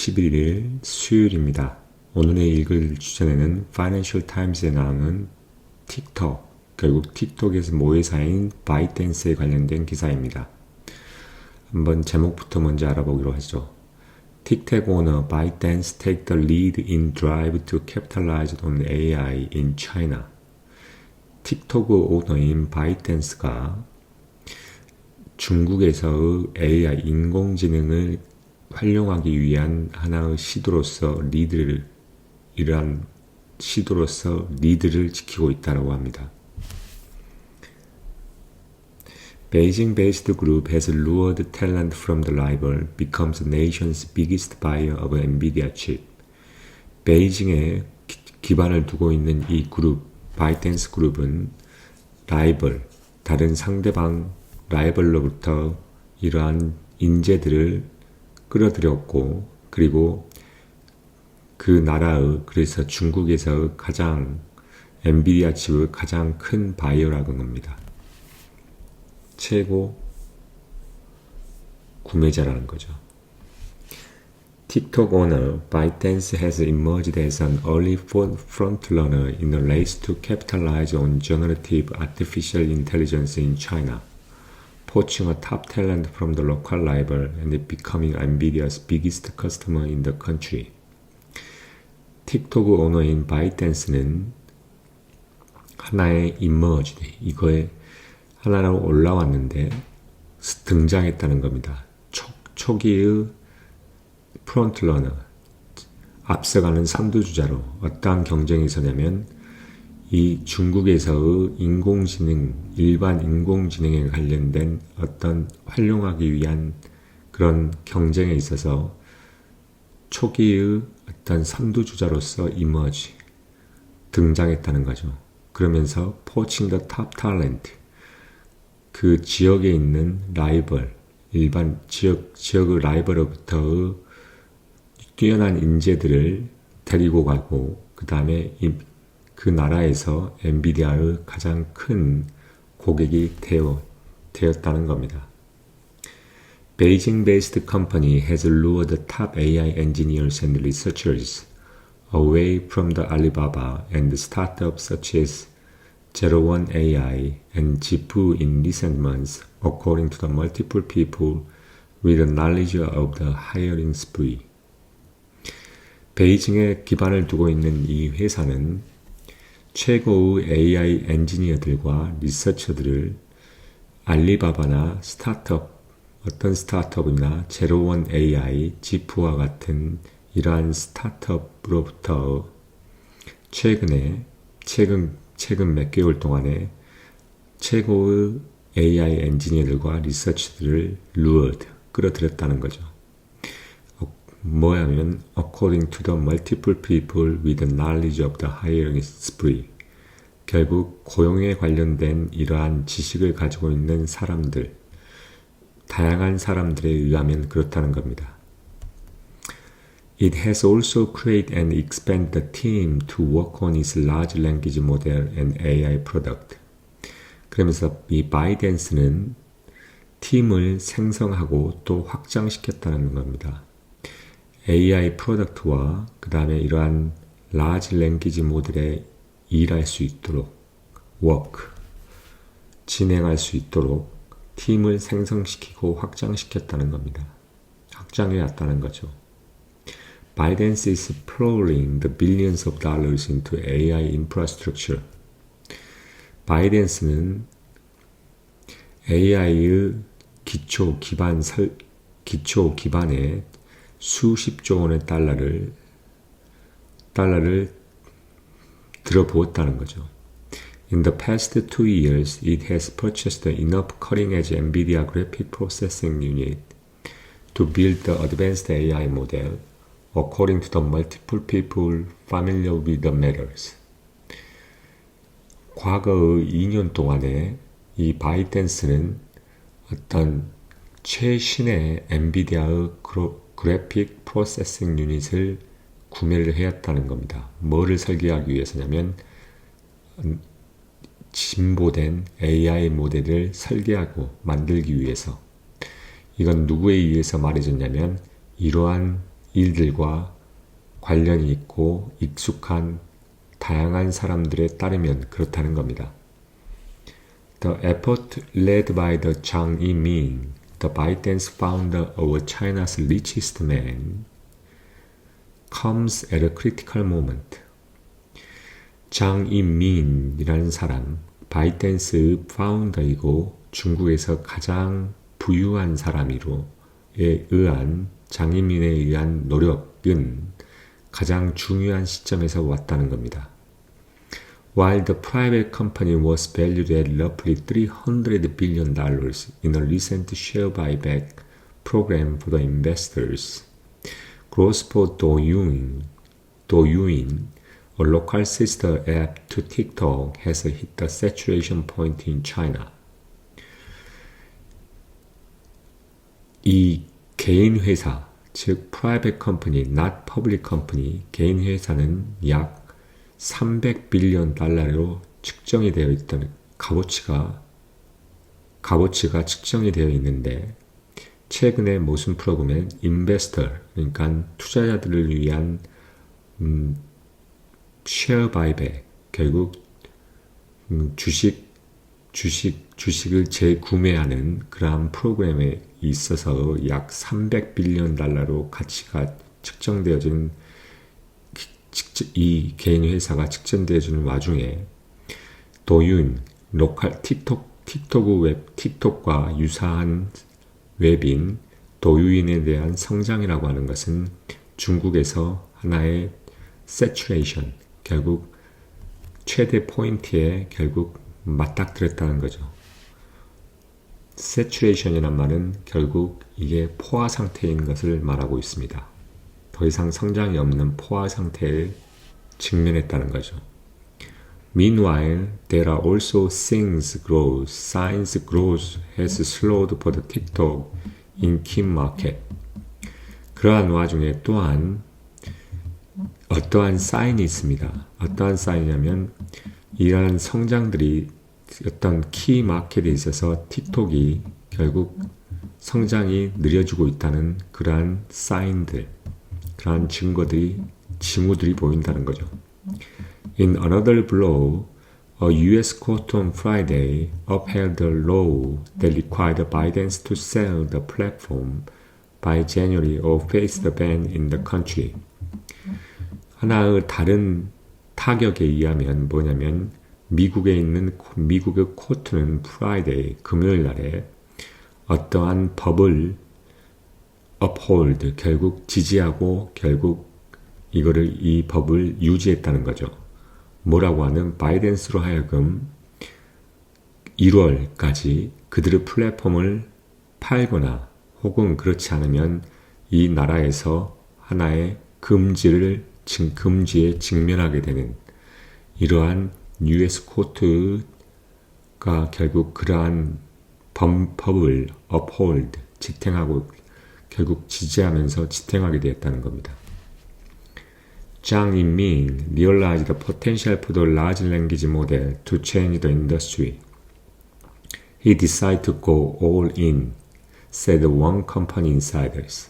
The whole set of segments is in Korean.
11일 수요일입니다. 오늘의 읽을 주제는 파이낸셜 타임스에 나오는 틱톡, 결국 틱톡에서 모회사인 바이트댄스에 관련된 기사입니다. 한번 제목부터 먼저 알아보기로 하죠. 틱톡 오너 ByteDance take the lead in drive to capitalize on AI in China. 틱톡 오너인 바이트댄스가 중국에서의 AI 인공지능을 활용하기 위한 하나의 시도로서 리드를 지키고 있다고 합니다. Beijing-based group has lured talent from the rival, becomes the nation's biggest buyer of NVIDIA chip. 베이징에 기반을 두고 있는 이 그룹, 바이트댄스 그룹은 다른 상대방 라이벌로부터 이러한 인재들을 끌어들였고, 그리고 그래서 중국에서 엔비디아 칩의 가장 큰 바이어라는 겁니다. 최고 구매자라는 거죠. TikTok owner ByteDance has emerged as an early frontrunner in the race to capitalize on generative artificial intelligence in China, poaching a top talent from the local rival and becoming NVIDIA's biggest customer in the country. 틱톡 오너인 바이트댄스는 하나의 이거에 하나로 올라왔는데 등장했다는 겁니다. 초기의 프론트러너, 앞서가는 선두주자로 어떠한 경쟁이 있었냐면 이 중국에서의 일반 인공지능에 관련된 어떤 활용하기 위한 그런 경쟁에 있어서 초기의 어떤 선두주자로서 등장했다는 거죠. 그러면서 poaching the top talent, 그 지역에 있는 지역의 라이벌로부터의 뛰어난 인재들을 데리고 가고, 그 다음에 그 나라에서 엔비디아의 가장 큰 고객이 되었다는 겁니다. Beijing-based company has lured the top AI engineers and researchers away from the Alibaba and startups such as 01AI and Zhipu in recent months, according to the multiple people with the knowledge of the hiring spree. 베이징에 기반을 두고 있는 이 회사는 최고의 AI 엔지니어들과 리서처들을 알리바바나 어떤 스타트업이나 01AI, 지프와 같은 이러한 스타트업으로부터 최근 몇 개월 동안에 최고의 AI 엔지니어들과 리서치들을 끌어들였다는 거죠. 뭐냐면 according to the multiple people with the knowledge of the hiring spree, 결국 고용에 관련된 이러한 지식을 가지고 있는 다양한 사람들에 의하면 그렇다는 겁니다. It has also created and expanded the team to work on its large language model and AI product. 그러면서 이 바이트댄스는 팀을 생성하고 또 확장시켰다는 겁니다. AI 프로덕트와 그 다음에 이러한 large language 모델에 일할 수 있도록 진행할 수 있도록 팀을 생성시키고 확장시켰다는 겁니다. 확장해 왔다는 거죠. ByteDance is pouring the billions of dollars into AI infrastructure. 바이트댄스는 AI의 기초 기반에 수십조 원의 달러를 들어부었다는 거죠. In the past 2 years, it has purchased enough cutting-edge NVIDIA graphic processing unit to build the advanced AI model, according to the multiple people familiar with the matters. 과거의 2년 동안에 이 바이트댄스는 어떤 최신의 엔비디아의 그래픽 프로세싱 유닛을 구매를 해왔다는 겁니다. 뭐를 설계하기 위해서냐면 진보된 AI 모델을 설계하고 만들기 위해서. 이건 누구에 의해서 말해졌냐면 이러한 일들과 관련이 있고 익숙한 다양한 사람들에 따르면 그렇다는 겁니다. The effort led by the Jiang Yimin, the ByteDance founder of China's richest man, comes at a critical moment. 장 이민이라는 사람, 바이트댄스의 파운더이고 중국에서 가장 부유한 사람에 의한 장이민에 의한 노력은 가장 중요한 시점에서 왔다는 겁니다. While the private company was valued at roughly $300 billion in a recent share buyback program for the investors, growth for Douyin, a local sister app to TikTok, has hit the saturation point in China. 이 개인 회사, 즉 private company, not public company, 개인 회사는 약 300빌리언 달러로 측정이 되어 있던 값어치가 측정이 되어 있는데 최근에 무슨 프로그램 인베스터, 그러니까 투자자들을 위한 쉐어 바이백, 결국 주식을 재구매하는 그러한 프로그램에 있어서 약 300빌리언 달러로 가치가 측정되어진 이 개인 회사가 측정되어지는 와중에 도윤, 로컬 틱톡과 유사한 웹인 도유인에 대한 성장이라고 하는 것은 중국에서 하나의 saturation, 결국 최대 포인트에 결국 맞닥뜨렸다는 거죠. saturation이란 말은 결국 이게 포화 상태인 것을 말하고 있습니다. 더 이상 성장이 없는 포화 상태에 직면했다는 거죠. Meanwhile, there are also signs growth has slowed for the TikTok in key market. 그러한 와중에 또한 어떠한 사인이 있습니다. 어떠한 사인이냐면 이러한 성장들이 어떤 키 마켓에 있어서 틱톡이 결국 성장이 느려지고 있다는 그러한 사인들, 그러한 징후들이 보인다는 거죠. In another blow, a U.S. court on Friday upheld a law that required ByteDance to sell the platform by January or face the ban in the country. 하나의 다른 타격에 의하면 뭐냐면 미국의 코트는 프라이데이, 금요일 날에 어떠한 법을 uphold, 결국 지지하고 결국 이 법을 유지했다는 거죠. 뭐라고 하는 바이든스로 하여금 1월까지 그들의 플랫폼을 팔거나 혹은 그렇지 않으면 이 나라에서 하나의 금지에 직면하게 되는 이러한 US 코트가 결국 그러한 법을 uphold, 지탱하고 결국 지지하면서 지탱하게 되었다는 겁니다. Jiang Yimin realized the potential for the large language model to change the industry. He decided to go all in, said one company insiders.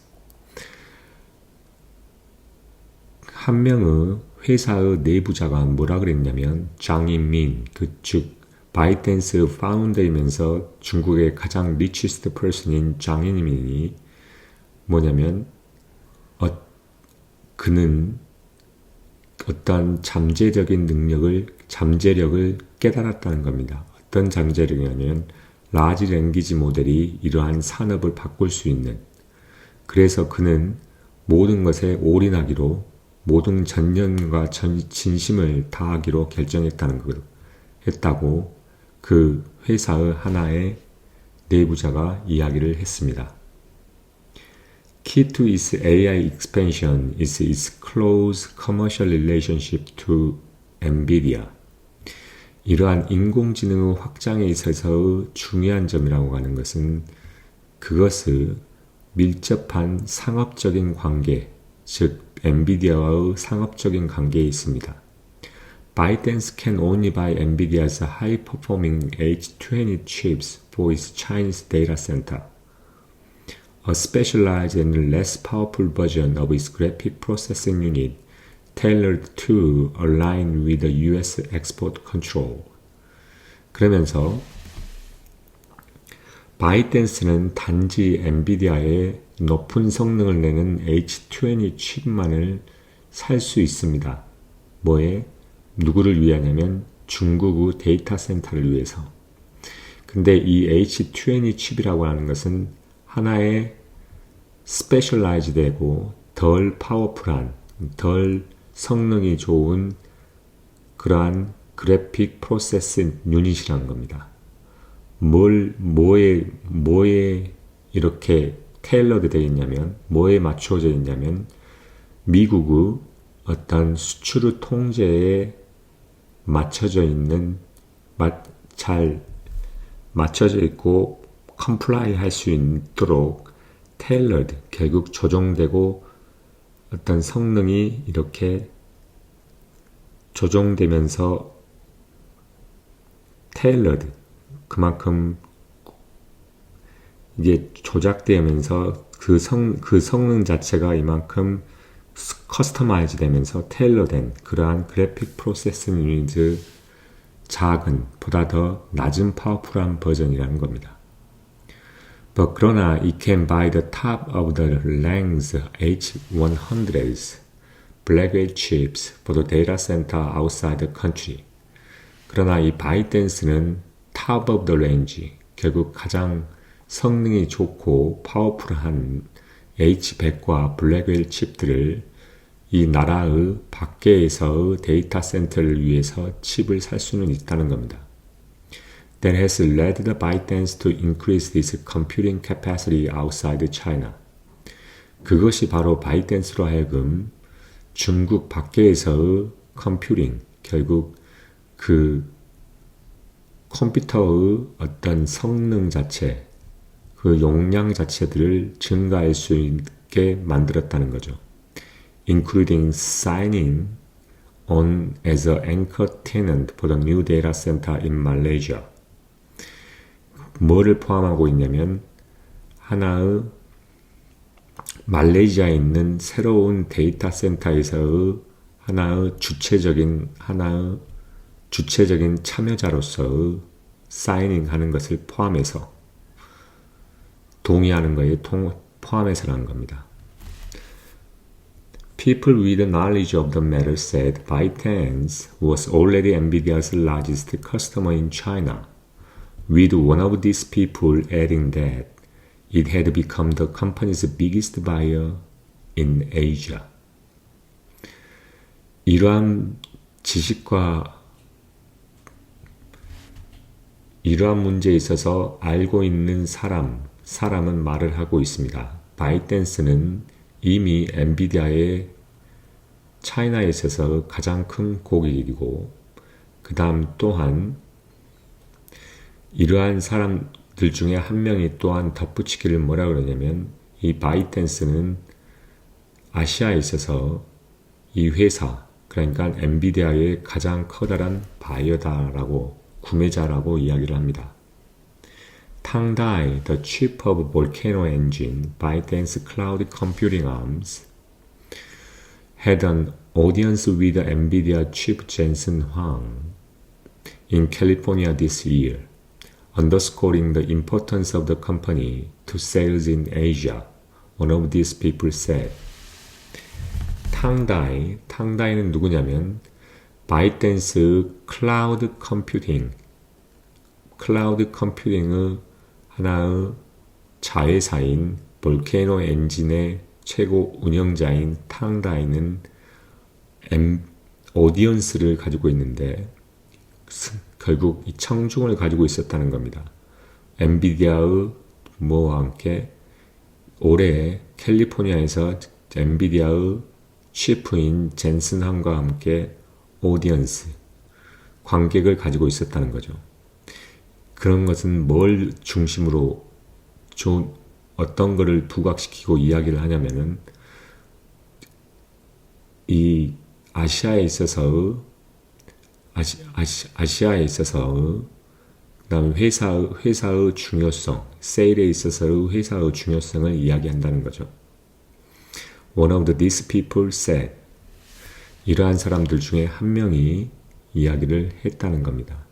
한 명의 회사의 내부자가 뭐라 그랬냐면 장인민, 즉 바이트댄스 파운더이면서 중국의 가장 리치스트 퍼슨인 장인민이 뭐냐면 그는 어떤 잠재력을 깨달았다는 겁니다. 어떤 잠재력이냐면 라지 랭귀지 모델이 이러한 산업을 바꿀 수 있는, 그래서 그는 모든 것에 올인하기로, 모든 전념과 진심을 다하기로 했다고 그 회사의 하나의 내부자가 이야기를 했습니다. Key to its AI expansion is its close commercial relationship to NVIDIA. 이러한 인공지능의 확장에 있어서의 중요한 점이라고 하는 것은 그것의 밀접한 상업적인 관계, 즉 엔비디아와의 상업적인 관계에 있습니다. ByteDance can only buy NVIDIA's high-performing H20 chips for its Chinese data center. a specialized and less powerful version of its graphic processing unit tailored to align with the US export control. 그러면서 바이댄스는 단지 엔비디아의 높은 성능을 내는 H220 칩만을 살 수 있습니다. 뭐에? 누구를 위하냐면 중국의 데이터 센터를 위해서. 근데 이 H220 칩이라고 하는 것은 하나의 스페셜라이즈 되고 덜 파워풀한, 덜 성능이 좋은 그러한 그래픽 프로세싱 유닛이라는 겁니다. 뭐에 이렇게 테일러드 되어 있냐면, 뭐에 맞춰져 있냐면, 미국의 어떤 수출 통제에 맞춰져 있는, 잘 맞춰져 있고, 컴플라이 할 수 있도록 테일러드, 결국 조정되고, 어떤 성능이 이렇게 조정되면서 테일러드, 그만큼 이게 조작되면서 그 성능 자체가 이만큼 커스터마이즈 되면서 테일러된 그러한 그래픽 프로세싱 유닛의 작은, 보다 더 낮은 파워풀한 버전이라는 겁니다. 그러나 it can buy the top of the range H100s Blackwell chips for the data center outside the country. 그러나 이 바이댄스는 top of the range, 결국 가장 성능이 좋고 파워풀한 H100과 블랙웰 칩들을 이 나라의 밖에서의 데이터 센터를 위해서 칩을 살 수는 있다는 겁니다. That has led the ByteDance to increase its computing capacity outside China. 그것이 바로 바이댄스로 하여금 중국 밖에서의 컴퓨팅, 결국 그 컴퓨터의 어떤 성능 자체, 그 용량 자체들을 증가할 수 있게 만들었다는 거죠. Including signing on as an anchor tenant for the new data center in Malaysia. 뭐를 포함하고 있냐면 하나의 말레이시아에 있는 새로운 데이터 센터에서의 하나의 주체적인 참여자로서의 사이닝하는 것을 포함해서 동의하는 것에 포함해서라는 겁니다. People with knowledge of the matter said ByteDance was already NVIDIA's largest customer in China, with one of these people adding that it had become the company's biggest buyer in Asia. 이러한 지식과 이러한 문제에 있어서 알고 있는 사람은 말을 하고 있습니다. 바이댄스는 이미 엔비디아의 차이나에 있어서 가장 큰 고객이고, 그 다음 또한 이러한 사람들 중에 한 명이 또한 덧붙이기를 뭐라 그러냐면, 이 바이댄스는 아시아에 있어서 이 회사, 그러니까 엔비디아의 가장 커다란 바이어다라고, 구매자라고 이야기를 합니다. Tangdai, the chip of Volcano engine, ByteDance cloud computing arms, had an audience with NVIDIA chief Jensen Huang in California this year, underscoring the importance of the company to sales in Asia, one of these people said. 탕다이는 누구냐면 바이댄스 클라우드 컴퓨팅의 하나의 자회사인 볼케이노 엔진의 최고 운영자인 탕다이는 오디언스를 가지고 있는데 결국 이 청중을 가지고 있었다는 겁니다. 엔비디아의 뭐와 함께 올해 캘리포니아에서 엔비디아의 치프인 젠슨 함과 함께 오디언스, 관객을 가지고 있었다는 거죠. 그런 것은 뭘 중심으로 어떤 거를 부각시키고 이야기를 하냐면은 이 아시아에 있어서의 그다음에 회사의 중요성, 세일에 있어서의 회사의 중요성을 이야기한다는 거죠. One of these people said. 이러한 사람들 중에 한 명이 이야기를 했다는 겁니다.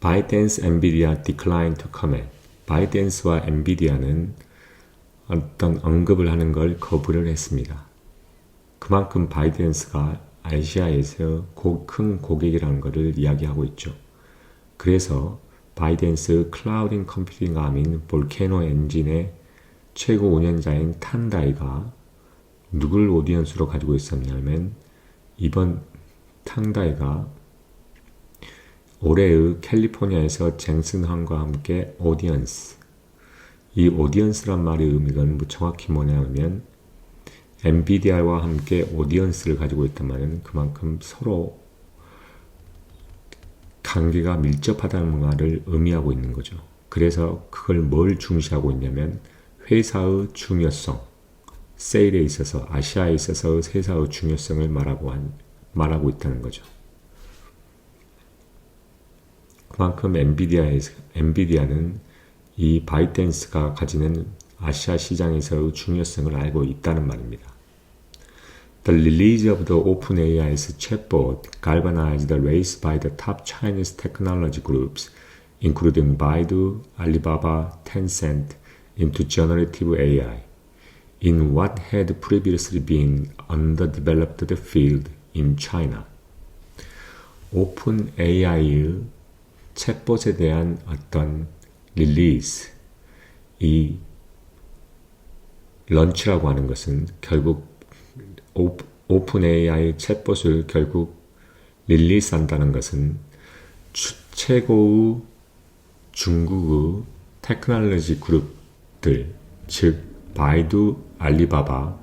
ByteDance, NVIDIA declined to comment. 바이댄스와 엔비디아는 어떤 언급을 하는 걸 거부를 했습니다. 그만큼 바이댄스가 아시아에서 큰 고객이라는 것을 이야기하고 있죠. 그래서 바이댄스 클라우딩 컴퓨팅 암인 볼케노 엔진의 최고 운영자인 탄다이가 누굴 오디언스로 가지고 있었냐면 이번 탄다이가 올해의 캘리포니아에서 잭슨항과 함께 오디언스, 이 오디언스란 말의 의미가 정확히 뭐냐면 엔비디아와 함께 오디언스를 가지고 있단 말은 그만큼 서로 관계가 밀접하다는 말을 의미하고 있는 거죠. 그래서 그걸 뭘 중시하고 있냐면 회사의 중요성, 세일에 있어서 아시아에 있어서 회사의 중요성을 말하고 있다는 거죠. 그만큼 엔비디아는 이 바이댄스가 가지는 아시아 시장에서의 중요성을 알고 있다는 말입니다. The release of the OpenAI's chatbot galvanized the race by the top Chinese technology groups, including Baidu, Alibaba, Tencent, into generative AI, in what had previously been underdeveloped field in China. OpenAI의 챗봇에 대한 어떤 릴리즈, 이 런치라고 하는 것은 결국 오픈AI 챗봇을 결국 릴리스한다는 것은 최고의 중국의 테크놀로지 그룹들, 즉 바이두, 알리바바,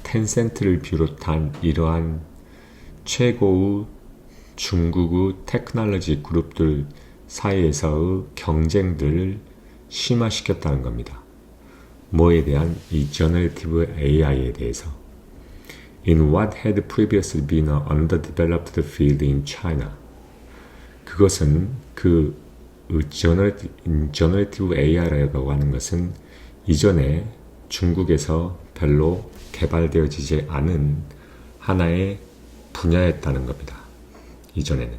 텐센트를 비롯한 이러한 최고의 중국의 테크놀로지 그룹들 사이에서의 경쟁들을 심화시켰다는 겁니다. 뭐에 대한? 이 generative AI에 대해서. In what had previously been an underdeveloped field in China. 그것은 그 generative AI라고 하는 것은 이전에 중국에서 별로 개발되어지지 않은 하나의 분야였다는 겁니다. 이전에는.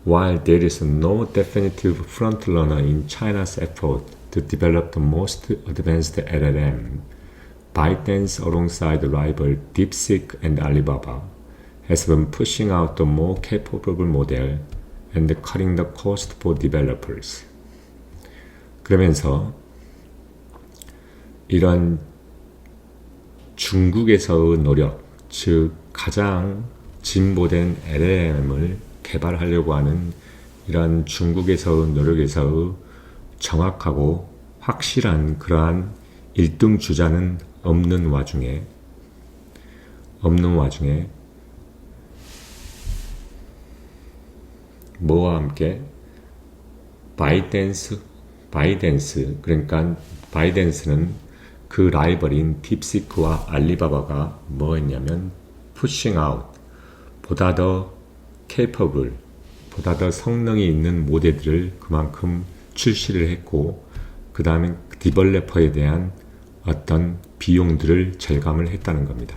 While there is no definitive frontrunner in China's effort to develop the most advanced LLM, ByteDance alongside rival DeepSeek and Alibaba has been pushing out the more capable model and cutting the cost for developers. 그러면서 이런 중국에서의 노력, 즉 가장 진보된 LLM을 개발하려고 하는 이런 중국에서의 노력에서의 정확하고 확실한 그러한 1등 주자는 없는 와중에 뭐와 함께 바이댄스, 그러니까 바이댄스는 그 라이벌인 딥시크와 알리바바가 뭐 했냐면 pushing out, 보다 더 capable, 보다 더 성능이 있는 모델들을 그만큼 출시를 했고 그 다음에 디벨로퍼에 대한 어떤 비용들을 절감을 했다는 겁니다.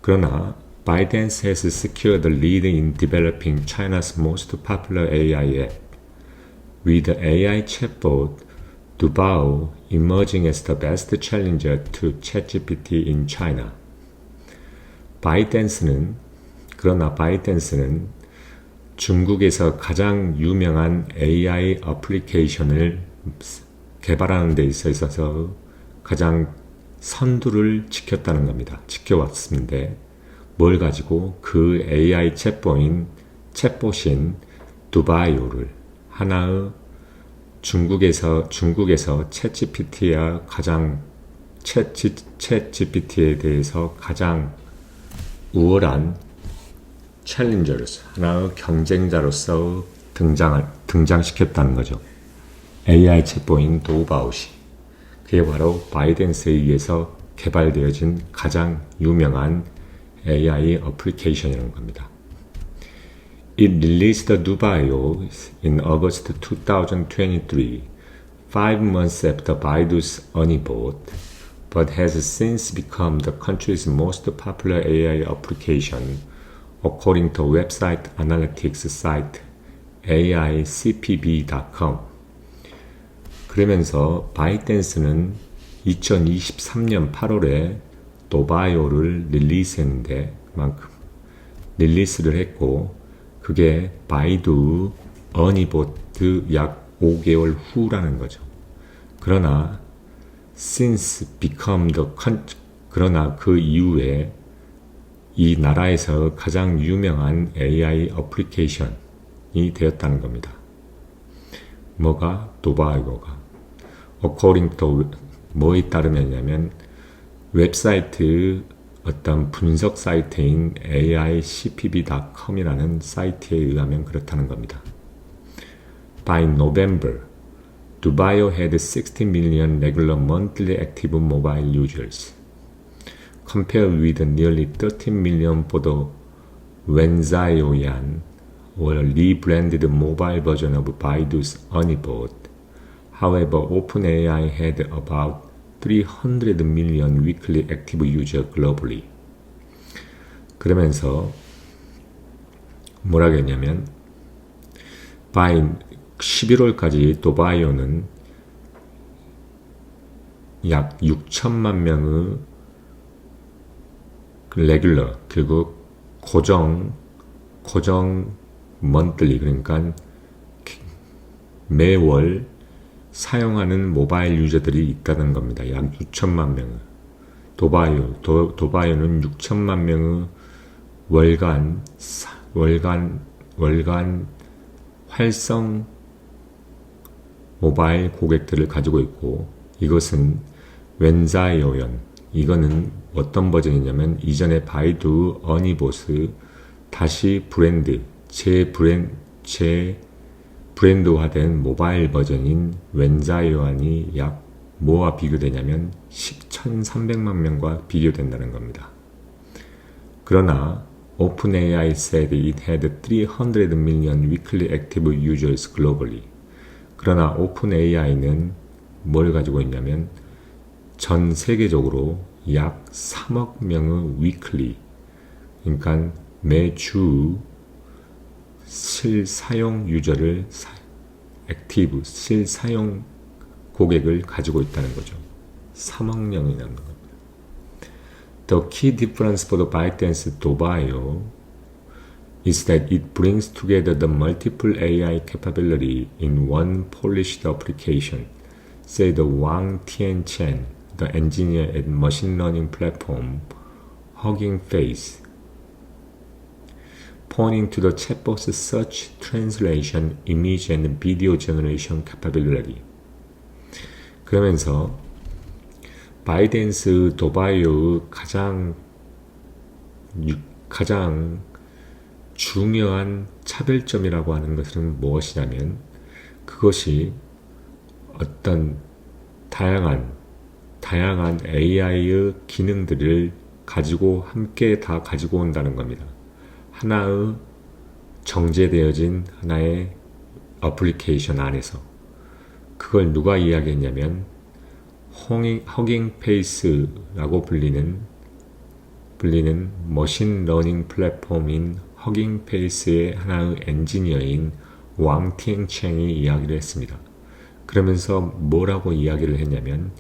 그러나 ByteDance has secured the lead in developing China's most popular AI app, with the AI chatbot Dubao emerging as the best challenger to ChatGPT in China. 그러나 바이댄스는 중국에서 가장 유명한 AI 어플리케이션을 개발하는 데 있어서 가장 선두를 지켰다는 겁니다. 지켜왔습니다. 뭘 가지고? 그 AI 챗봇인 두바이오를 하나의 중국에서 챗GPT에 대해서 가장 우월한 챌린저로서 하나의 경쟁자로서 등장시켰다는 거죠. AI 챗봇인 도우바오시. 그게 바로 바이댄스에 의해서 개발되어진 가장 유명한 AI 어플리케이션이라는 겁니다. It released Dubaio in August 2023, 5 months after Baidu's Honeypot, but has since become the country's most popular AI application, according to website analytics site AICPB.com. 그러면서 바이댄스는 2023년 8월에 도바이오를 릴리스를 했고, 그게 바이두 어니보트 약 5개월 후라는 거죠. 그러나 그러나 그 이후에 이 나라에서 가장 유명한 AI 어플리케이션이 되었다는 겁니다. 뭐가? 도바이오가. According to 뭐에 따르면냐면 웹사이트 어떤 분석 사이트인 AICPB.com이라는 사이트에 의하면 그렇다는 겁니다. By November, Dubaio had 60 million regular monthly active mobile users, compared with nearly 13 million for the Wenzhouyan, or rebranded mobile version of Baidu's Honeypot. However, OpenAI had about 300 million weekly active users globally. 그러면서 뭐라고 했냐면 by 11월까지 도바이오는 약 6천만 명의 레귤러, 결국 고정 monthly, 그러니까 매월 사용하는 모바일 유저들이 있다는 겁니다. 약 6천만 명의 도바이오는 6천만 명의 월간 활성 모바일 고객들을 가지고 있고, 이것은 웬자이오연, 이거는 어떤 버전이냐면 이전에 바이두 어니보스 다시 브랜드화된 모바일 버전인 웬자이오안이 약 뭐와 비교되냐면 1,300만 명과 비교된다는 겁니다. 그러나 OpenAI said it had 300 million weekly active users globally. 그러나 OpenAI는 뭘 가지고 있냐면 전 세계적으로 약 3억 명의 weekly, 그러니까 매주 실사용 유저를 액티브, 실사용 고객을 가지고 있다는 거죠. 3억 명이라는 겁니다. The key difference for the ByteDance Dobaio is that it brings together the multiple AI capability in one polished application, said Wang Tianchen, the engineer at machine learning platform Hugging Face, pointing to the chatbot's search, translation, image and video generation capability. 그러면서 바이댄스 도바이오의 가장 중요한 차별점이라고 하는 것은 무엇이냐면 그것이 어떤 다양한 AI의 기능들을 함께 다 가지고 온다는 겁니다. 하나의 정제되어진 하나의 어플리케이션 안에서. 그걸 누가 이야기했냐면 허깅 페이스라고 불리는 머신 러닝 플랫폼인 허깅 페이스의 하나의 엔지니어인 왕티엔챙이 이야기를 했습니다. 그러면서 뭐라고 이야기를 했냐면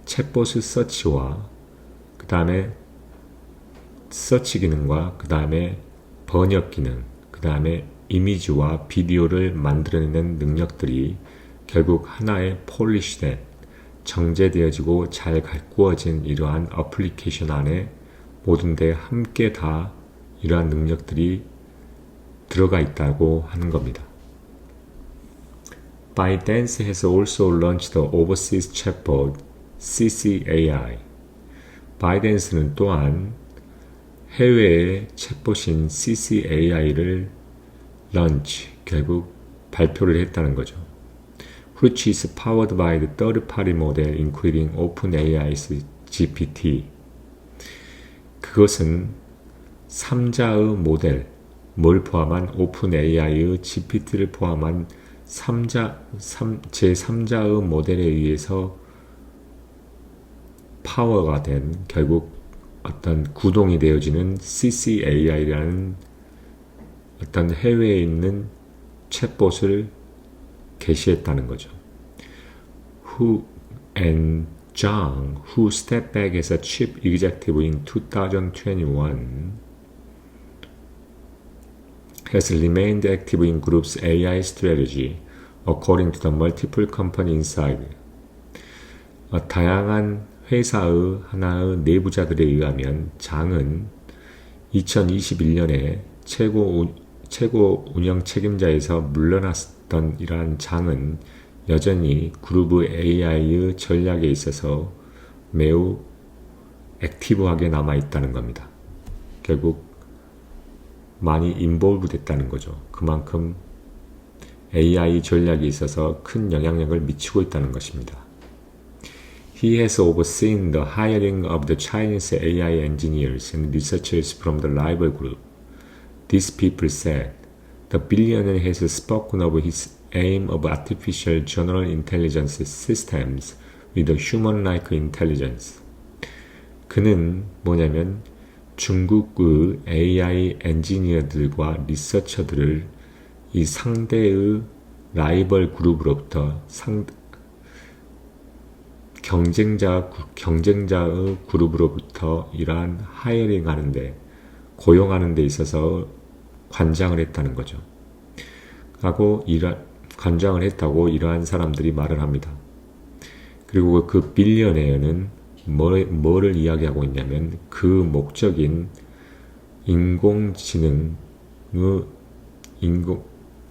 챗봇 서치와 그 다음에 서치 기능과 그 다음에 번역 기능, 그 다음에 이미지와 비디오를 만들어내는 능력들이 결국 하나의 폴리시된 정제되어지고 잘 가꾸어진 이러한 어플리케이션 안에 모든 데 함께 다 이러한 능력들이 들어가 있다고 하는 겁니다. ByteDance has also launched the overseas chatbot CCAI. ByteDance는 또한 해외의 챗봇인 CCAI를 결국 발표를 했다는 거죠. Which is powered by the third-party model including OpenAI's GPT. 그것은 3자의 모델, 뭘 포함한 오픈 AI의 GPT를 포함한 제3자의 모델에 의해서 파워가 된 결국 어떤 구동이 되어지는 CCAI라는 어떤 해외에 있는 챗봇을 게시했다는 거죠. Hu and Zhang, who stepped back as a chief executive in 2021, has remained active in group's AI strategy, according to the multiple company inside. 다양한 회사의 하나의 내부자들에 의하면 장은 2021년에 최고 운영 책임자에서 물러났던 이러한 장은 여전히 그룹의 AI의 전략에 있어서 매우 액티브하게 남아있다는 겁니다. 결국 많이 인볼브 됐다는 거죠. 그만큼 AI 전략에 있어서 큰 영향력을 미치고 있다는 것입니다. He has overseen the hiring of the Chinese AI engineers and researchers from the rival group. These people said, the billionaire has spoken of his aim of artificial general intelligence systems with a human-like intelligence. 그는 뭐냐면 중국의 AI 엔지니어들과 리서처들을 이 상대의 라이벌 그룹으로부터 경쟁자의 그룹으로부터 이러한 하이어링 하는데 고용하는 데 있어서 관장을 했다는 거죠. 하고 관장을 했다고 이러한 사람들이 말을 합니다. 그리고 그 빌리어네어는 뭐를 이야기하고 있냐면 그 목적인 인공지능의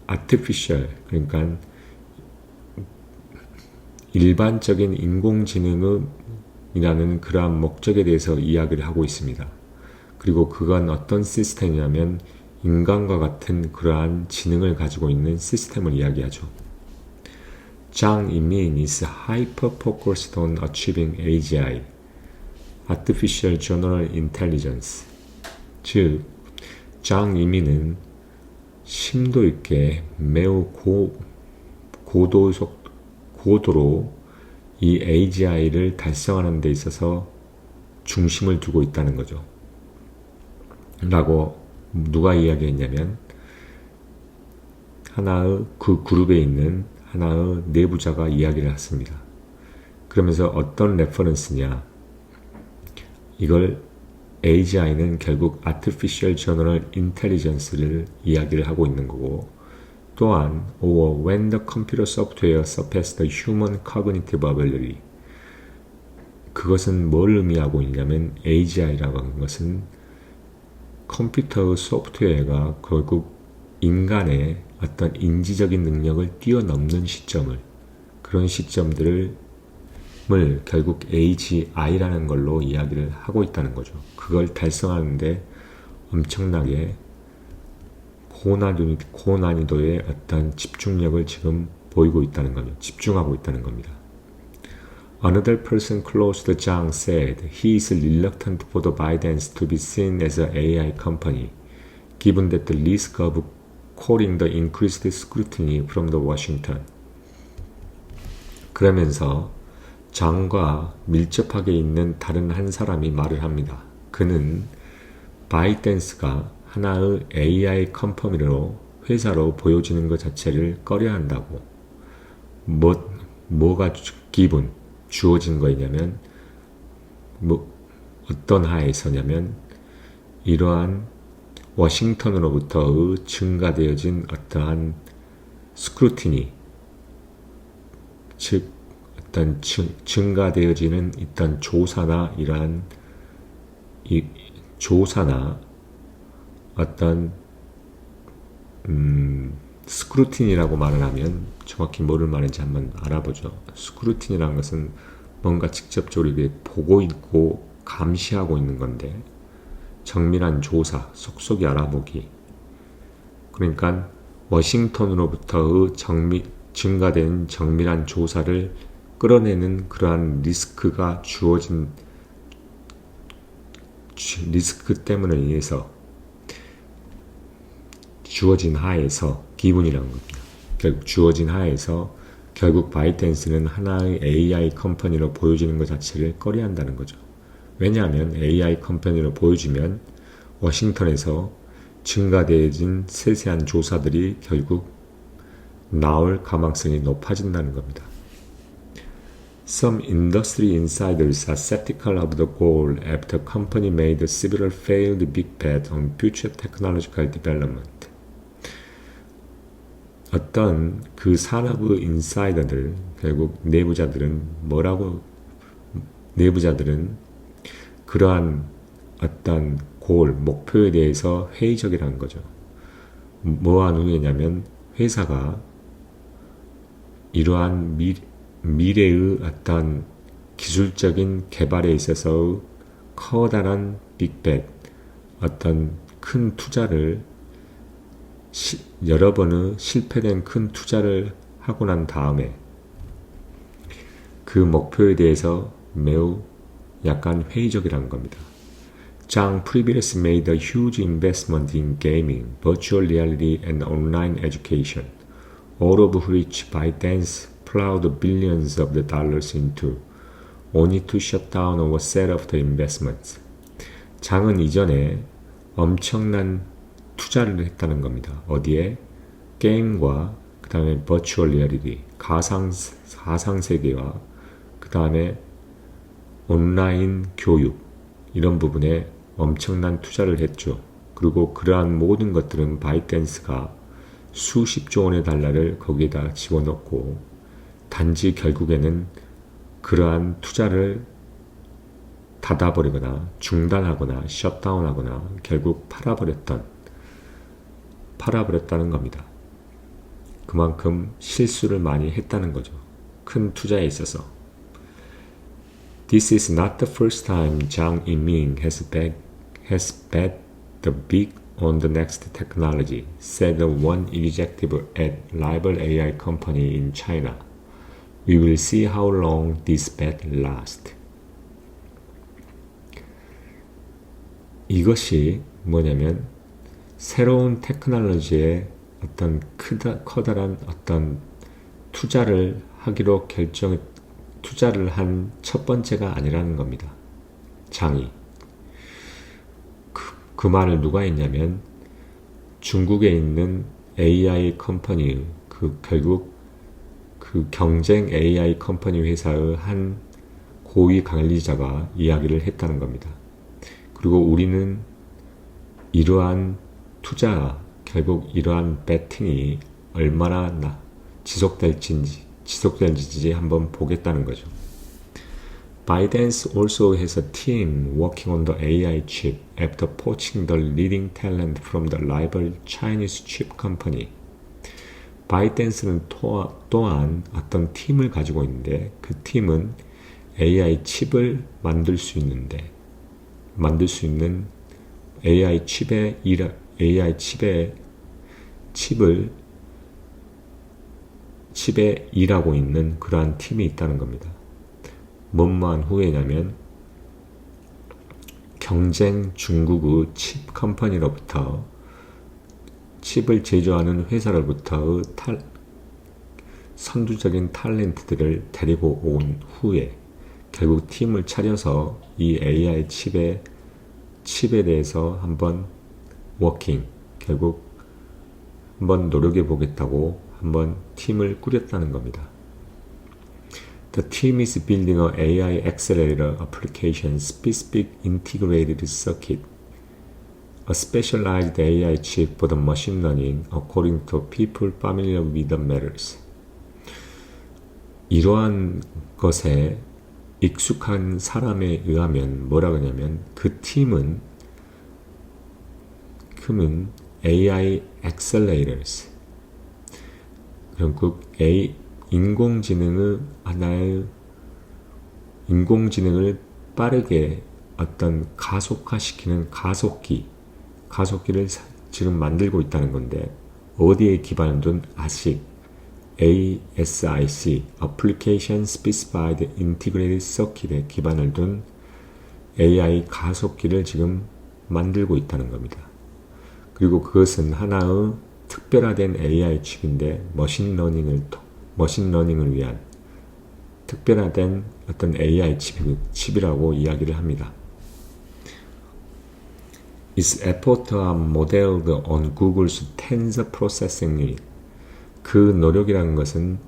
artificial, 그러니까 일반적인 인공지능이라는 그러한 목적에 대해서 이야기를 하고 있습니다. 그리고 그건 어떤 시스템이냐면 인간과 같은 그러한 지능을 가지고 있는 시스템을 이야기하죠. Zhang Yimin is hyper-focused on achieving AGI, Artificial General Intelligence. 즉, 장 이민은 심도 있게 매우 고도로 이 AGI를 달성하는 데 있어서 중심을 두고 있다는 거죠. 라고 누가 이야기했냐면 하나의 그 그룹에 있는 하나의 내부자가 이야기를 했습니다. 그러면서 어떤 레퍼런스냐, 이걸 AGI는 결국 Artificial General Intelligence를 이야기를 하고 있는 거고, 또한 or when the computer software surpassed the human cognitive ability, 그것은 뭘 의미하고 있냐면 AGI라고 하는 것은 컴퓨터의 소프트웨어가 결국 인간의 어떤 인지적인 능력을 뛰어넘는 시점을, 그런 시점들을 결국 AGI라는 걸로 이야기를 하고 있다는 거죠. 그걸 달성하는데 엄청나게 고난이도의 어떤 집중력을 지금 보이고 있다는 겁니다. 집중하고 있다는 겁니다. Another person close to Zhang said he is reluctant for the ByteDance to be seen as an AI company, given that the risk of calling the increased scrutiny from the Washington. 그러면서 장과 밀접하게 있는 다른 한 사람이 말을 합니다. 그는 바이댄스가 하나의 AI 컴퍼니로 회사로 보여지는 것 자체를 꺼려한다고. 뭐가 주어진 거냐면 어떤 하에서냐면 이러한 워싱턴으로부터의 증가되어진 어떠한 스크루티니, 즉 어떤 증가되어지는 어떤 조사나 이러한 조사나 어떤 스크루틴이라고 말을 하면 정확히 뭐를 말하는지 한번 알아보죠. 스크루틴이라는 것은 뭔가 직접적으로 보고 있고 감시하고 있는 건데, 정밀한 조사, 속속이 알아보기. 그러니까 워싱턴으로부터의 증가된 정밀한 조사를 끌어내는 그러한 리스크가 주어진 리스크 때문에 인해서 주어진 하에서 기분이라는 겁니다. 결국 주어진 하에서 결국 바이트댄스는 하나의 AI 컴퍼니로 보여지는 것 자체를 꺼려한다는 거죠. 왜냐하면 AI 컴퍼니로 보여주면 워싱턴에서 증가되어진 세세한 조사들이 결국 나올 가망성이 높아진다는 겁니다. Some industry insiders are skeptical of the goal after company made several failed big bets on future technological development. 어떤 그 산업 인사이더들, 결국 내부자들은 그러한 어떤 목표에 대해서 회의적이라는 거죠. 뭐한 후에냐면 회사가 이러한 미래의 어떤 기술적인 개발에 있어서 커다란 빅벳, 어떤 큰 투자를 여러 번의 실패된 큰 투자를 하고 난 다음에 그 목표에 대해서 매우 약간 회의적이라는 겁니다. Zhang previously made a huge investment in gaming, virtual reality, and online education, all of which ByteDance plowed billions of the dollars into, only to shut down or set off the investments. 장은 이전에 엄청난 투자를 했다는 겁니다. 어디에? 게임과 그 다음에 버추얼 리얼리티, 가상 세계와 그 다음에 온라인 교육 이런 부분에 엄청난 투자를 했죠. 그리고 그러한 모든 것들은 바이트댄스가 수십조 원의 달러를 거기에다 집어넣고 단지 결국에는 그러한 투자를 닫아버리거나 중단하거나 셧다운하거나 결국 팔아버렸다는 겁니다. 그만큼 실수를 많이 했다는 거죠. 큰 투자에 있어서. This is not the first time Zhang Yiming has bet the big on the next technology, said one executive at rival AI company in China. We will see how long this bet lasts. 이것이 뭐냐면 새로운 테크놀로지에 어떤 커다란 어떤 투자를 하기로 투자를 한 첫 번째가 아니라는 겁니다. 장이. 그 말을 누가 했냐면 중국에 있는 AI 컴퍼니, 결국 그 경쟁 AI 컴퍼니 회사의 한 고위 관리자가 이야기를 했다는 겁니다. 그리고 우리는 이러한 투자, 결국 이러한 배팅이 얼마나 지속될지 한번 보겠다는 거죠. ByteDance also has a team working on the AI chip after poaching the leading talent from the rival Chinese chip company. ByteDance는 또한 어떤 팀을 가지고 있는데 그 팀은 AI 칩을 만들 수 있는 AI 칩을 일하고 있는 그러한 팀이 있다는 겁니다. 뭐만 후에냐면 경쟁 중국의 칩 컴퍼니로부터 칩을 제조하는 회사로부터 선두적인 탤런트들을 데리고 온 후에 결국 팀을 차려서 이 AI 칩에 대해서 한번 결국 한번 노력해 보겠다고 한번 팀을 꾸렸다는 겁니다. The team is building an AI accelerator application specific integrated circuit, a specialized AI chip for the machine learning, according to people familiar with the matters. 이러한 것에 익숙한 사람에 의하면 뭐라 그러냐면 그 팀은 AI accelerators, 결국 인공지능을 빠르게 어떤 가속화시키는 가속기를 지금 만들고 있다는 건데 어디에 기반을 둔 ASIC, Application Specified Integrated Circuit에 기반을 둔 AI 가속기를 지금 만들고 있다는 겁니다. 그리고 그것은 하나의 특별화된 AI 칩인데 머신러닝을 위한 특별화된 어떤 AI 칩이라고 이야기를 합니다. Its efforts are modeled on Google's Tensor Processing Unit. 그 노력이라는 것은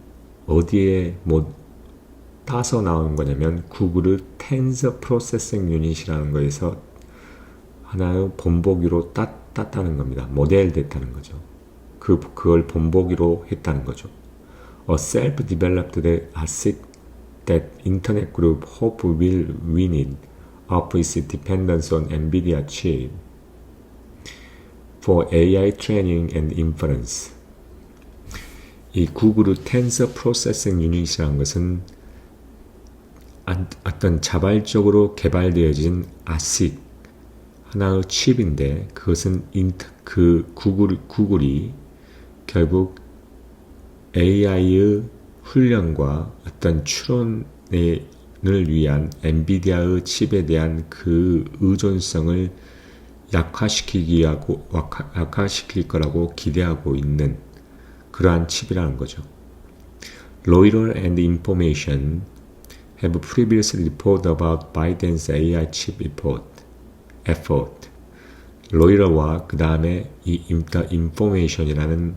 어디에 따서 나온 거냐면 구글의 Tensor Processing Unit이라는 거에서 하나의 본보기로 땄다는 겁니다. 모델됐다는 거죠. 그걸 본보기로 했다는 거죠. A self-developed ASIC that Internet Group hope will win it of its dependence on NVIDIA chip for AI training and inference. 이 구글의 Tensor Processing Unit이라는 것은 어떤 자발적으로 개발되어진 ASIC 하나의 칩인데 그것은 구글이 결국 AI의 훈련과 어떤 추론을 위한 엔비디아의 칩에 대한 그 의존성을 약화시킬 거라고 기대하고 있는 그러한 칩이라는 거죠. Reuters and Information have previously reported about Biden's AI chip effort. 로이터와 그 다음에 이 인포메이션이라는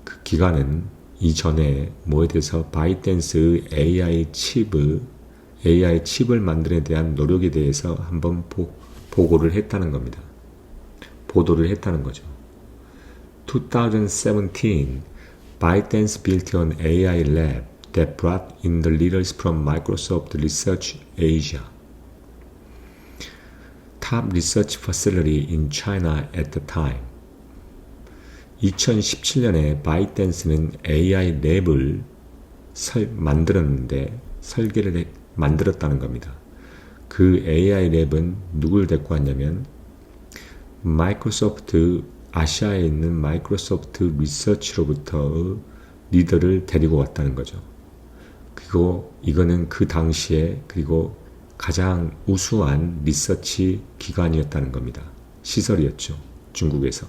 그 기관은 이전에 뭐에 대해서 바이든스의 AI 칩을 만드는 데 대한 노력에 대해서 한번 보도를 했다는 거죠. 2017, ByteDance built an AI lab that brought in the leaders from Microsoft Research Asia, top research facility in China at the time. 2017년에 바이트댄스는 AI 랩을 만들었다는 겁니다. 그 AI 랩은 누굴 데리고 왔냐면 아시아에 있는 마이크로소프트 리서치로부터 리더를 데리고 왔다는 거죠. 그리고 이거는 그 당시에 그리고 가장 우수한 리서치 기관이었다는 겁니다. 시설이었죠. 중국에서.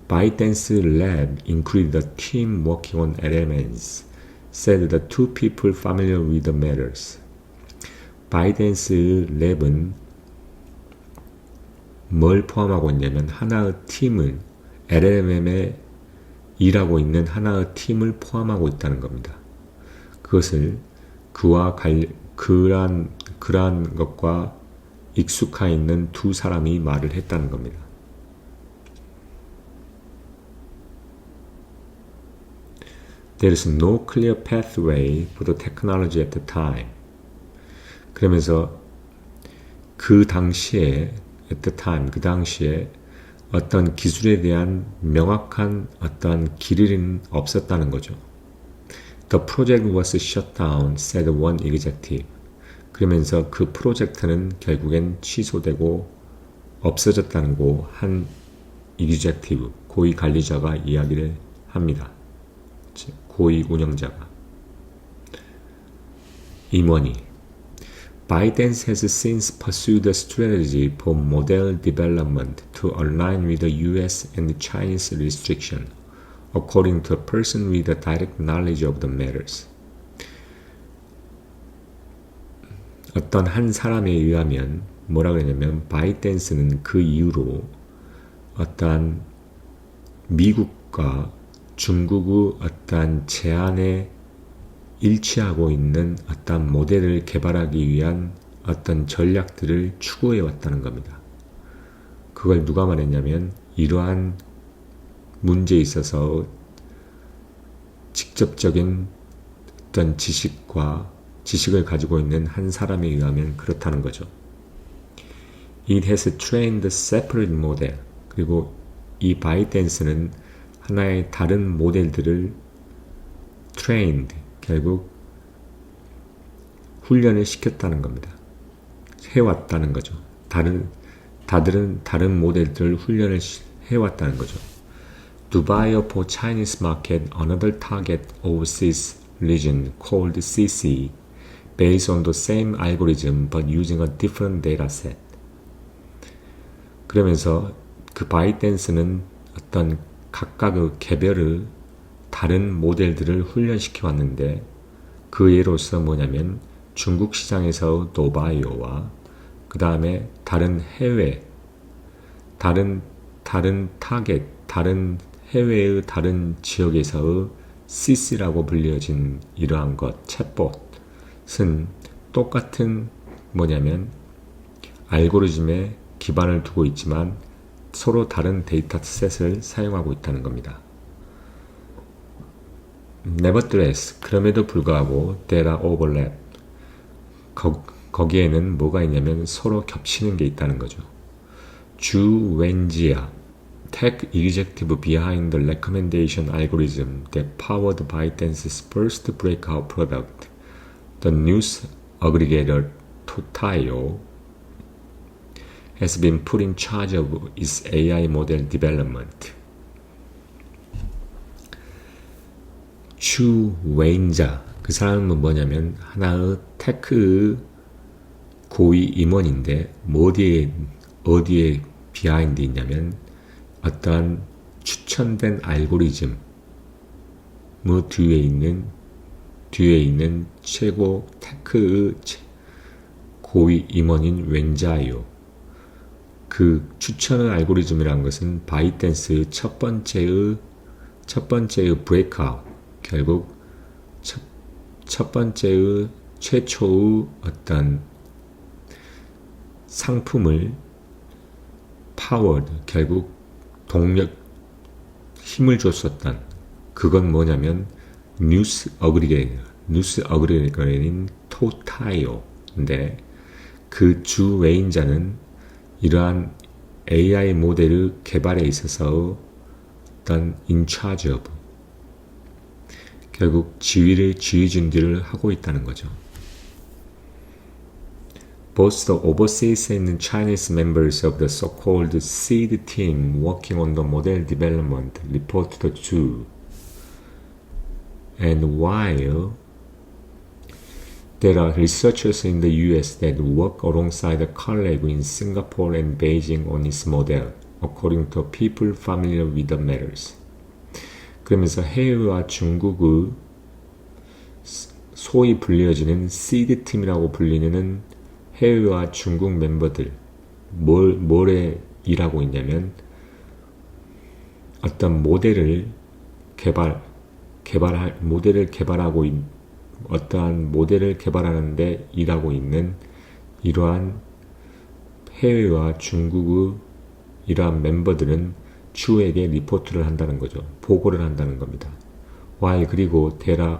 ByteDance lab included a team working on LLMs, said the two people familiar with the matters. ByteDance 랩은 뭘 포함하고 있냐면 하나의 팀을 LLM에 일하고 있는 하나의 팀을 포함하고 있다는 겁니다. 그것을 그러한 것과 익숙해 있는 두 사람이 말을 했다는 겁니다. There is no clear pathway for the technology at the time. 그러면서 그 당시에 어떤 기술에 대한 명확한 어떤 길은 없었다는 거죠. The project was shut down, said one executive. 그러면서 그 프로젝트는 결국엔 취소되고 없어졌다는 한 executive, 고위 관리자가 이야기를 합니다. 고위 운영자가. 임원이 ByteDance has since pursued a strategy for model development to align with the US and Chinese restriction, according to a person with a direct knowledge of the matters. 어떤 한 사람에 의하면 뭐라 그러냐면 ByteDance는 그 이후로 어떤 미국과 중국의 어떤 제안에 일치하고 있는 어떤 모델을 개발하기 위한 어떤 전략들을 추구해 왔다는 겁니다. 그걸 누가 말했냐면 이러한 문제에 있어서 직접적인 어떤 지식을 가지고 있는 한 사람에 의하면 그렇다는 거죠. It has trained separate model. 그리고 이 ByteDance는 하나의 다른 모델들을 trained, 결국 훈련을 시켰다는 겁니다. 해왔다는 거죠. 다른 모델들을 훈련을 해왔다는 거죠. Dubai for Chinese market, another target overseas region called CC, based on the same algorithm but using a different data set. 그러면서 그 바이댄스는 어떤 각각의 개별의 다른 모델들을 훈련시켜 왔는데 그 예로서 뭐냐면 중국 시장에서 노바이오와 그 다음에 다른 해외 다른 타겟 다른 해외의 다른 지역에서의 CC라고 불려진 이러한 것 챗봇은 똑같은 뭐냐면 알고리즘에 기반을 두고 있지만 서로 다른 데이터셋을 사용하고 있다는 겁니다. Nevertheless, 그럼에도 불구하고 data overlap 거기에는 뭐가 있냐면 서로 겹치는 게 있다는 거죠. 주 웬지아 tech executive behind the recommendation algorithm that powered ByteDance's first breakout product, the news aggregator Totaio, has been put in charge of its AI model development. 주 웨인자 그 사람은 뭐냐면 하나의 테크 고위 임원인데 어디에 비하인드 있냐면 어떠한 추천된 알고리즘 뒤에 있는 최고 테크의 고위 임원인 웬자요. 그 추천의 알고리즘이라는 것은 바이댄스의 첫 번째의 브레이크아웃 결국 첫 번째의 최초의 어떤 상품을 파워드 결국 힘을 줬었던 그건 뭐냐면 뉴스 어그리게이터인 토타이오인데 그 주 외인자는 이러한 AI 모델의 개발에 있어서 어떤 인차지 오브 결국 지휘준비를 하고 있다는 거죠. Both the overseas and Chinese members of the so-called seed team working on the model development report to Zhu. And while there are researchers in the US that work alongside a colleague in Singapore and Beijing on its model, according to people familiar with the matters. 그러면서 해외와 중국의 소위 불려지는 시드팀이라고 불리는 해외와 중국 멤버들 뭐에 일하고 있냐면 어떤 모델을 어떠한 모델을 개발하는데 일하고 있는 이러한 해외와 중국의 이러한 멤버들은 주에게 리포트를 한다는 거죠. 보고를 한다는 겁니다. while 그리고 there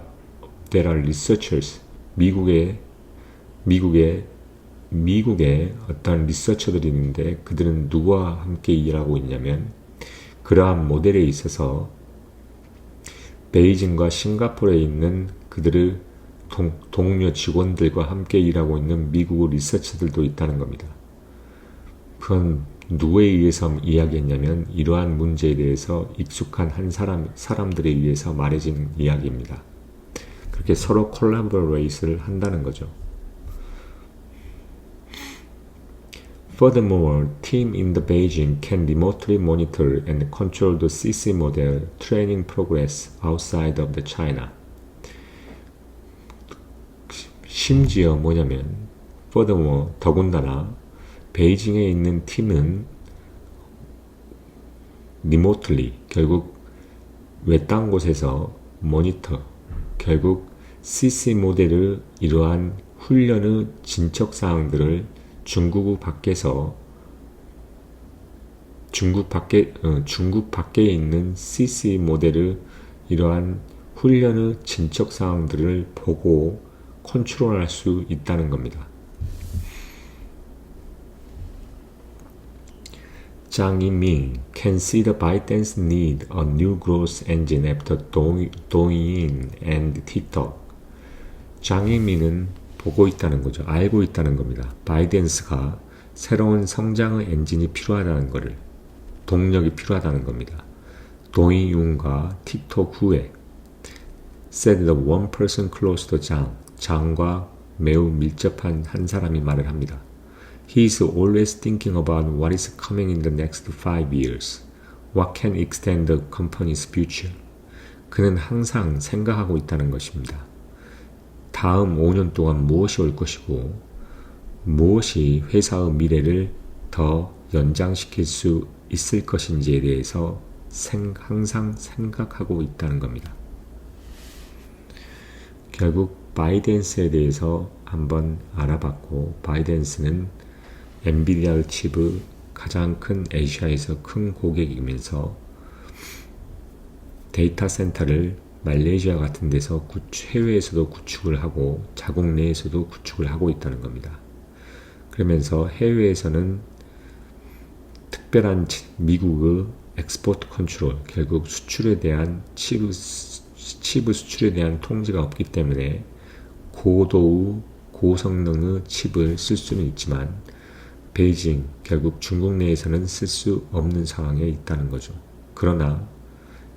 are researchers 미국의 어떤 리서처들이 있는데 그들은 누구와 함께 일하고 있냐면 그러한 모델에 있어서 베이징과 싱가포르에 있는 그들의 동료 직원들과 함께 일하고 있는 미국의 리서처들도 있다는 겁니다. 그건 누구에 의해서 이야기했냐면 이러한 문제에 대해서 익숙한 한 사람들에 의해서 말해진 이야기입니다. 그렇게 서로 콜라보레이션을 한다는 거죠. Furthermore, team in the Beijing can remotely monitor and control the CC model training progress outside of the China. 심지어 뭐냐면, furthermore, 더군다나 베이징에 있는 팀은 remotely, 결국 외딴 곳에서 모니터, 결국 CC 모델의 이러한 훈련의 진척 사항들을 중국 밖에 있는 CC 모델의 이러한 훈련의 진척 사항들을 보고 컨트롤할 수 있다는 겁니다. Zhang Yiming can see the ByteDance need a new growth engine after Douyin and TikTok. 장희민은 보고 있다는 거죠. 알고 있다는 겁니다. 바이댄스가 새로운 성장의 엔진이 필요하다는 것을, 동력이 필요하다는 겁니다. 도이윤과 틱톡 후에 said the one person close to 장과 매우 밀접한 한 사람이 말을 합니다. He is always thinking about what is coming in the next 5 years. What can extend the company's future? 그는 항상 생각하고 있다는 것입니다. 다음 5년 동안 무엇이 올 것이고 무엇이 회사의 미래를 더 연장시킬 수 있을 것인지에 대해서 항상 생각하고 있다는 겁니다. 결국 바이댄스에 대해서 한번 알아봤고, 바이댄스는 엔비디아의 칩의 가장 큰 아시아에서 큰 고객이면서 데이터 센터를 말레이시아 같은 데서 해외에서도 구축을 하고 자국 내에서도 구축을 하고 있다는 겁니다. 그러면서 해외에서는 특별한 미국의 엑스포트 컨트롤, 결국 수출에 대한 칩의 수출에 대한 통제가 없기 때문에 고도의 고성능의 칩을 쓸 수는 있지만 베이징, 결국 중국 내에서는 쓸 수 없는 상황에 있다는 거죠. 그러나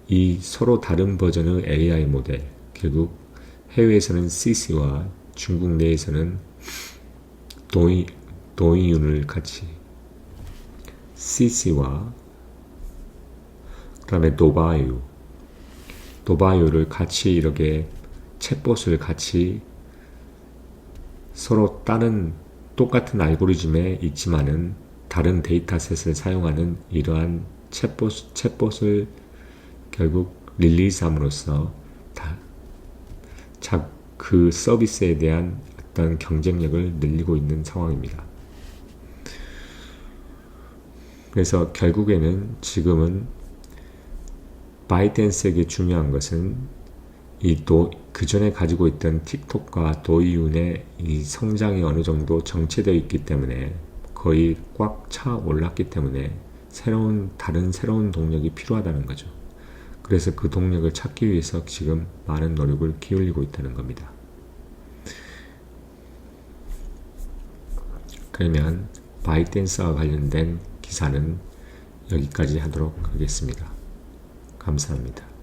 이 서로 다른 버전의 AI 모델, 결국 해외에서는 CC와 중국 내에서는 도이윤을 같이 CC와 그 다음에 도바유를 같이 이렇게 챗봇을 같이 서로 다른 똑같은 알고리즘에 있지만은 다른 데이터셋을 사용하는 이러한 챗봇을 결국 릴리즈함으로써 그 서비스에 대한 어떤 경쟁력을 늘리고 있는 상황입니다. 그래서 결국에는 지금은 바이댄스에게 중요한 것은 그 전에 가지고 있던 틱톡과 도이윤의 이 성장이 어느 정도 정체되어 있기 때문에 거의 꽉 차 올랐기 때문에 다른 새로운 동력이 필요하다는 거죠. 그래서 그 동력을 찾기 위해서 지금 많은 노력을 기울이고 있다는 겁니다. 그러면 바이댄스와 관련된 기사는 여기까지 하도록 하겠습니다. 감사합니다.